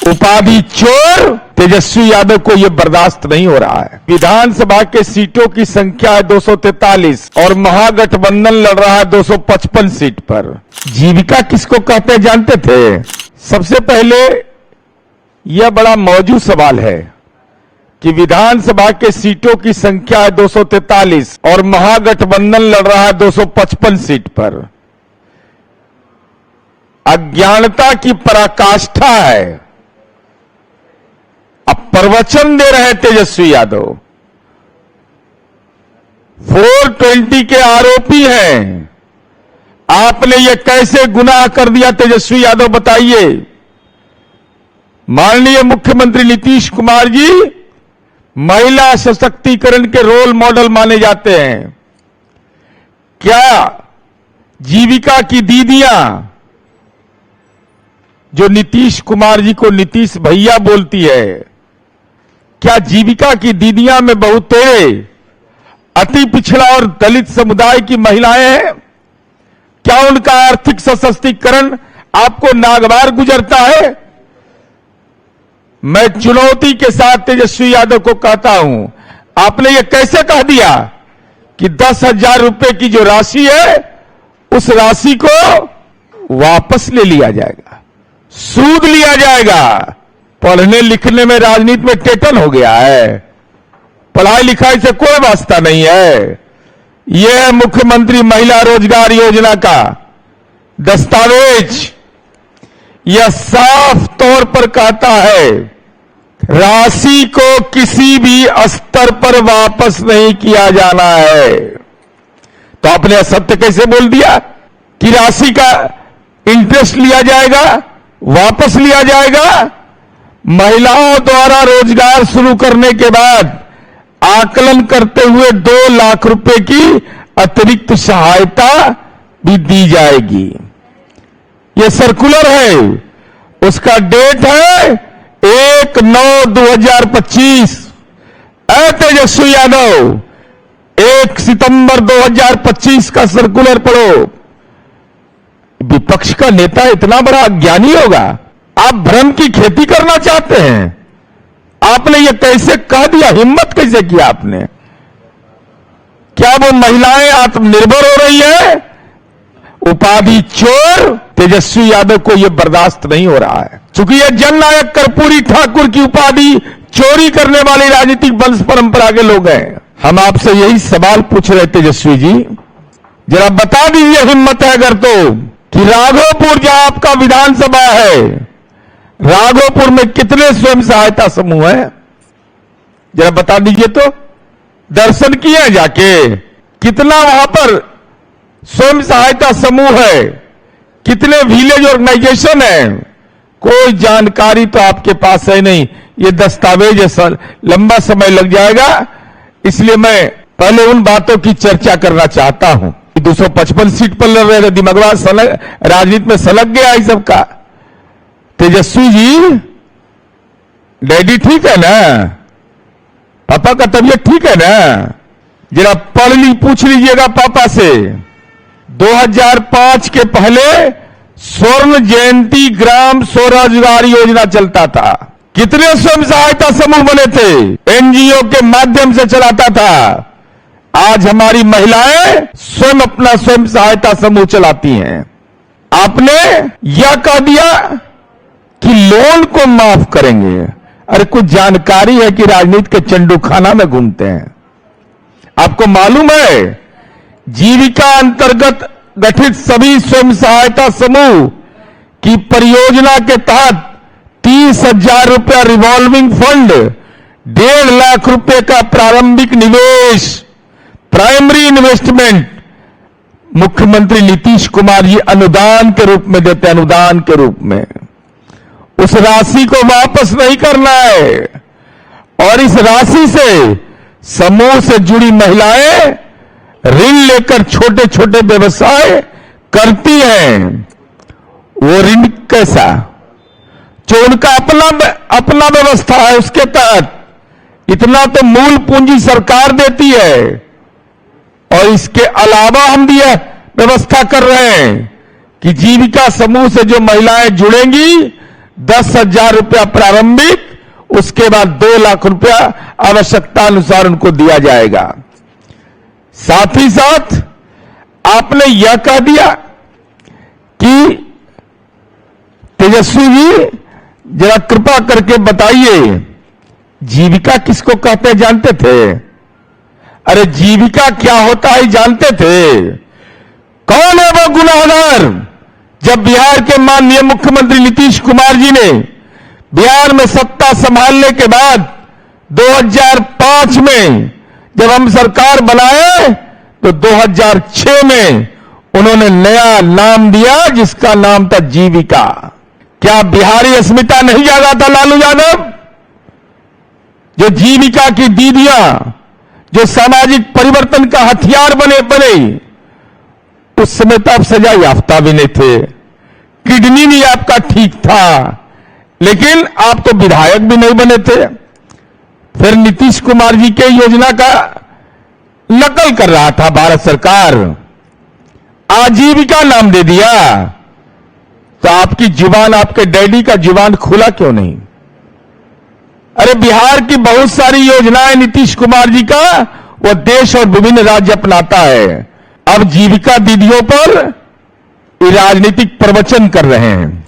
उपाधि चोर तेजस्वी यादव को यह बर्दाश्त नहीं हो रहा है। विधानसभा के सीटों की संख्या है 243 और महागठबंधन लड़ रहा है 255 सीट पर। जीविका किसको कहते हैं जानते थे? सबसे पहले यह बड़ा मौजूद सवाल है कि विधानसभा के सीटों की संख्या है 243 और महागठबंधन लड़ रहा है 255 सीट पर। अज्ञानता की पराकाष्ठा है। अब प्रवचन दे रहे हैं तेजस्वी यादव, 420 के आरोपी हैं। आपने ये कैसे गुनाह कर दिया तेजस्वी यादव, बताइए। माननीय मुख्यमंत्री नीतीश कुमार जी महिला सशक्तिकरण के रोल मॉडल माने जाते हैं। क्या जीविका की दीदियां जो नीतीश कुमार जी को नीतीश भैया बोलती है, क्या जीविका की दीदियां में बहुतेरे अति पिछड़ा और दलित समुदाय की महिलाएं हैं? क्या उनका आर्थिक सशक्तिकरण आपको नागवार गुजरता है? मैं चुनौती के साथ तेजस्वी यादव को कहता हूं, आपने ये कैसे कह दिया कि 10,000 रुपए की जो राशि है उस राशि को वापस ले लिया जाएगा, सूद लिया जाएगा। पढ़ने लिखने में राजनीति में टेटन हो गया है, पढ़ाई लिखाई से कोई वास्ता नहीं है। यह है मुख्यमंत्री महिला रोजगार योजना का दस्तावेज। यह साफ तौर पर कहता है राशि को किसी भी स्तर पर वापस नहीं किया जाना है। तो आपने असत्य कैसे बोल दिया कि राशि का इंटरेस्ट लिया जाएगा, वापस लिया जाएगा? महिलाओं द्वारा रोजगार शुरू करने के बाद आकलन करते हुए 2 लाख रुपए की अतिरिक्त सहायता भी दी जाएगी। यह सर्कुलर है, उसका डेट है 1/9/2025। तेजस्वी यादव 1 सितंबर 2025 का सर्कुलर पढ़ो। विपक्ष का नेता इतना बड़ा अज्ञानी होगा? आप भ्रम की खेती करना चाहते हैं? आपने ये कैसे कह दिया? हिम्मत कैसे किया आपने? क्या वो महिलाएं आत्मनिर्भर हो रही है? उपाधि चोर तेजस्वी यादव को यह बर्दाश्त नहीं हो रहा है। चूंकि ये जननायक कर्पूरी ठाकुर की उपाधि चोरी करने वाली राजनीतिक वंश परंपरा के लोग हैं। हम आपसे यही सवाल पूछ रहे तेजस्वी जी, जरा बता दीजिए, हिम्मत है अगर तो, कि राघोपुर जहां आपका विधानसभा है, राघोपुर में कितने स्वयं सहायता समूह हैं? जरा बता दीजिए तो। दर्शन किए जाके? कितना वहां पर स्वयं सहायता समूह है? कितने विलेज ऑर्गेनाइजेशन है? कोई जानकारी तो आपके पास है नहीं। ये दस्तावेज लंबा समय लग जाएगा, इसलिए मैं पहले उन बातों की चर्चा करना चाहता हूं। 255 सीट पर लड़ रहे थे, दिमागवा राजनीति में सलग गया इस सबका। तेजस्वी जी, डैडी ठीक है ना? पापा का तबीयत ठीक है ना? जरा पूछ लीजिएगा पापा से। 2005 के पहले स्वर्ण जयंती ग्राम स्वरोजगार योजना चलता था। कितने स्वयं सहायता समूह बने थे? एनजीओ के माध्यम से चलाता था। आज हमारी महिलाएं स्वयं अपना स्वयं सहायता समूह चलाती हैं। आपने यह कह दिया कि लोन को माफ करेंगे। अरे कुछ जानकारी है कि राजनीति के चंडूखाना में घूमते हैं? आपको मालूम है जीविका अंतर्गत गठित सभी स्वयं सहायता समूह की परियोजना के तहत 30,000 रुपया रिवॉल्विंग फंड, 1.5 लाख रुपए का प्रारंभिक निवेश, प्राइमरी इन्वेस्टमेंट मुख्यमंत्री नीतीश कुमार जी अनुदान के रूप में देते हैं। अनुदान के रूप में उस राशि को वापस नहीं करना है, और इस राशि से समूह से जुड़ी महिलाएं ऋण लेकर छोटे छोटे व्यवसाय करती हैं। वो ऋण कैसा? जो उनका अपना व्यवस्था है, उसके तहत इतना तो मूल पूंजी सरकार देती है, और इसके अलावा हम भी व्यवस्था कर रहे हैं कि जीविका समूह से जो महिलाएं जुड़ेंगी 10,000 रुपया प्रारंभिक, उसके बाद 2 लाख रुपया आवश्यकता अनुसार उनको दिया जाएगा। साथ ही साथ आपने यह कह दिया कि तेजस्वी जी जरा कृपा करके बताइए जीविका किसको कहते हैं जानते थे? अरे जीविका क्या होता है जानते थे? कौन है वो गुनाहगार? जब बिहार के माननीय मुख्यमंत्री नीतीश कुमार जी ने बिहार में सत्ता संभालने के बाद 2005 में जब हम सरकार बनाए तो 2006 में उन्होंने नया नाम दिया जिसका नाम था जीविका। क्या बिहारी अस्मिता नहीं जागा था लालू यादव? जो जीविका की दीदियां जो सामाजिक परिवर्तन का हथियार बने उस समय तो आप सजा याफ्ता भी नहीं थे, किडनी भी आपका ठीक था, लेकिन आप तो विधायक भी नहीं बने थे। फिर नीतीश कुमार जी के योजना का नकल कर रहा था भारत सरकार, आजीविका नाम दे दिया, तो आपकी जुबान, आपके डैडी का जुबान खुला क्यों नहीं? अरे बिहार की बहुत सारी योजनाएं नीतीश कुमार जी का वो देश और विभिन्न राज्य अपनाता है। अब जीविका दीदियों पर राजनीतिक प्रवचन कर रहे हैं।